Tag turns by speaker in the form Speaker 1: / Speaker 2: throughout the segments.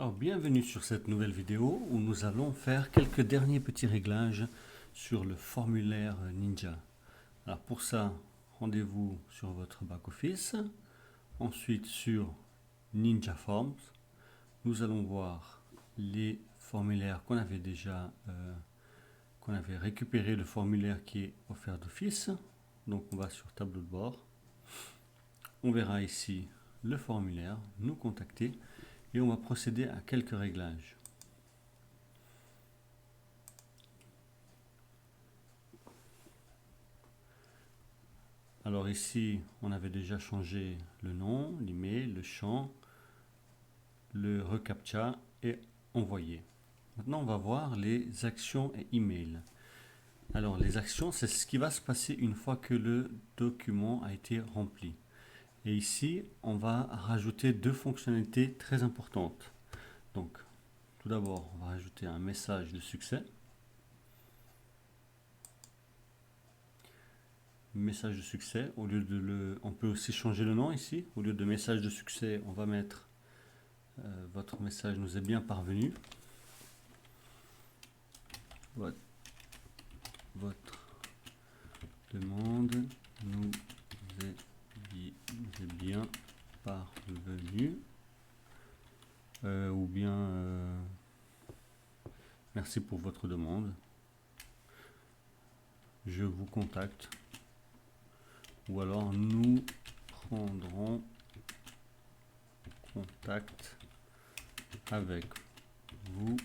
Speaker 1: Alors, bienvenue sur cette nouvelle vidéo où nous allons faire quelques derniers petits réglages sur le formulaire Ninja. Alors pour ça, rendez-vous sur votre back-office, ensuite sur Ninja Forms. Nous allons voir les formulaires qu'on avait déjà, qu'on avait récupéré le formulaire qui est offert d'office. Donc on va sur tableau de bord. On verra ici le formulaire, nous contacter. Et on va procéder à quelques réglages. Alors ici, on avait déjà changé le nom, l'email, le champ, le reCAPTCHA et envoyer. Maintenant, on va voir les actions et emails. Alors les actions, c'est ce qui va se passer une fois que le document a été rempli. Et ici, on va rajouter deux fonctionnalités très importantes. Donc, tout d'abord, on va rajouter un message de succès. Message de succès, au lieu on peut aussi changer le nom ici. Au lieu de message de succès, on va mettre votre message nous est bien parvenu. Votre demande nous est bien parvenue. Ou bien merci pour votre demande. Je vous contacte. Ou alors nous prendrons contact avec vous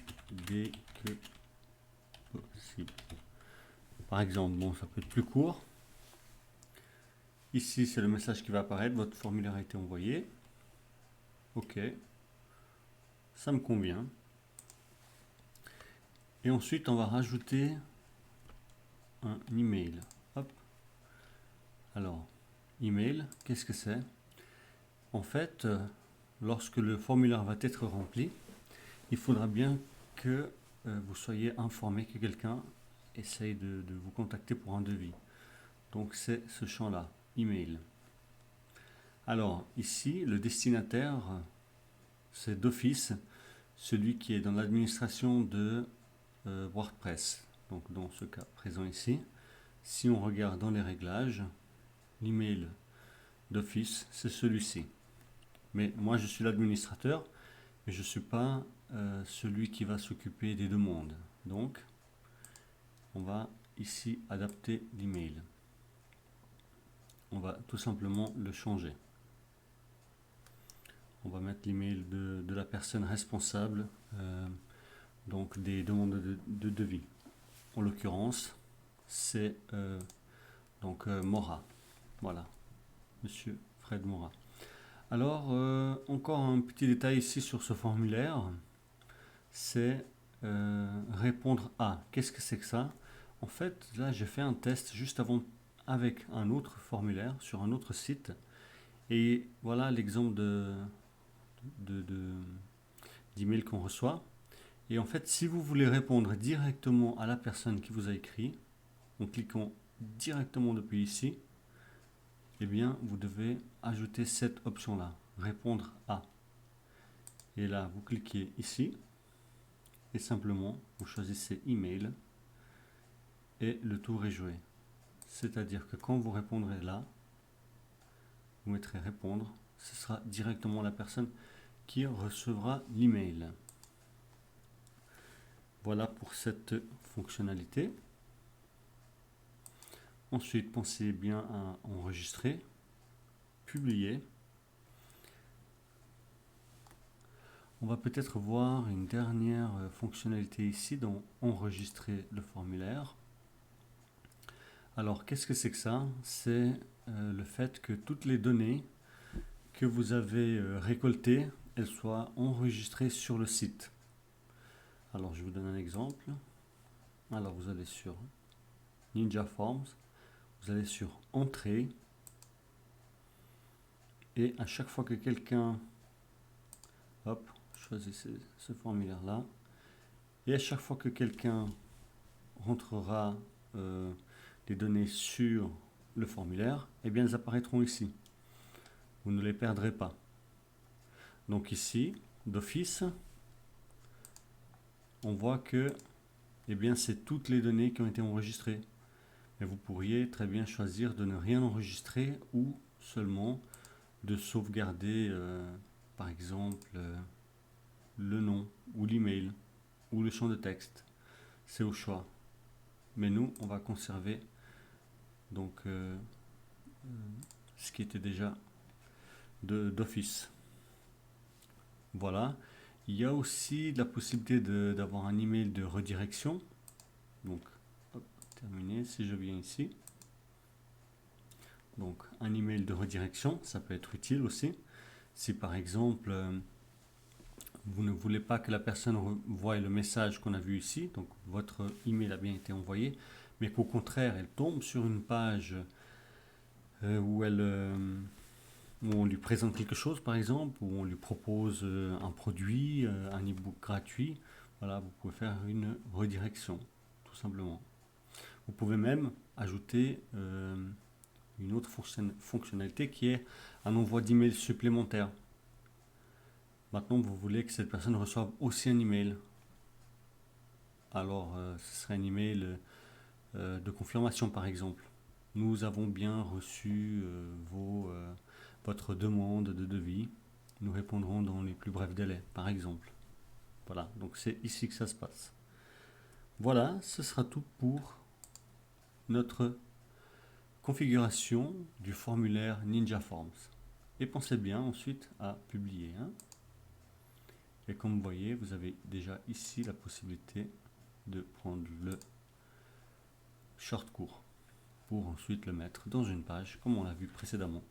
Speaker 1: dès que possible. Par exemple, bon, ça peut être plus court. Ici, c'est le message qui va apparaître. Votre formulaire a été envoyé. OK. Ça me convient. Et ensuite, on va rajouter un email. Hop. Alors, email, qu'est-ce que c'est? En fait, lorsque le formulaire va être rempli, il faudra bien que vous soyez informé que quelqu'un essaye de vous contacter pour un devis. Donc, c'est ce champ-là, email. Alors, ici, le destinataire, c'est d'office celui qui est dans l'administration de WordPress. Donc, dans ce cas présent ici, si on regarde dans les réglages, l'email d'office, c'est celui-ci. Mais moi, je suis l'administrateur, mais je ne suis pas celui qui va s'occuper des demandes. Donc, on va ici adapter l'email. On va tout simplement le changer. On va mettre l'email de la personne responsable donc des demandes de devis. En l'occurrence, c'est Mora. Voilà, Monsieur Fred Mora. Alors, encore un petit détail ici sur ce formulaire, c'est répondre à. Qu'est-ce que c'est que ça? En fait, là, j'ai fait un test juste avant avec un autre formulaire sur un autre site. Et voilà l'exemple d'email qu'on reçoit. Et en fait, si vous voulez répondre directement à la personne qui vous a écrit, en cliquant directement depuis ici, eh bien, vous devez ajouter cette option-là, répondre à. Et là, vous cliquez ici, et simplement, vous choisissez email, et le tour est joué. C'est-à-dire que quand vous répondrez là, vous mettrez répondre, ce sera directement la personne qui recevra l'email. Voilà pour cette fonctionnalité. Ensuite, pensez bien à enregistrer, publier. On va peut-être voir une dernière fonctionnalité ici dans enregistrer le formulaire. Alors, qu'est-ce que c'est que ça? C'est le fait que toutes les données que vous avez récoltées, elles soient enregistrées sur le site. Alors, je vous donne un exemple. Alors, vous allez sur Ninja Forms, vous allez sur Entrée, et à chaque fois que quelqu'un, hop, choisissez ce formulaire-là, et à chaque fois que quelqu'un rentrera les données sur le formulaire, eh bien, elles apparaîtront ici. Vous ne les perdrez pas. Donc ici, d'office, on voit que eh bien, c'est toutes les données qui ont été enregistrées. Et vous pourriez très bien choisir de ne rien enregistrer ou seulement de sauvegarder, par exemple, le nom ou l'email ou le champ de texte. C'est au choix. Mais nous, on va conserver donc ce qui était déjà d'office. Voilà. Il y a aussi la possibilité d'avoir un email de redirection. Donc, hop, terminé. Si je viens ici, donc un email de redirection, ça peut être utile aussi. Si par exemple, vous ne voulez pas que la personne voie le message qu'on a vu ici, donc votre email a bien été envoyé, mais qu'au contraire, elle tombe sur une page où on lui présente quelque chose, par exemple, où on lui propose un produit, un e-book gratuit. Voilà, vous pouvez faire une redirection, tout simplement. Vous pouvez même ajouter une autre fonctionnalité qui est un envoi d'email supplémentaire. Maintenant, vous voulez que cette personne reçoive aussi un email. Alors, ce serait un email de confirmation, par exemple. Nous avons bien reçu votre demande de devis. Nous répondrons dans les plus brefs délais, par exemple. Voilà, donc c'est ici que ça se passe. Voilà, ce sera tout pour notre configuration du formulaire Ninja Forms. Et pensez bien ensuite à publier. Et comme vous voyez, vous avez déjà ici la possibilité de prendre le short court pour ensuite le mettre dans une page comme on l'a vu précédemment.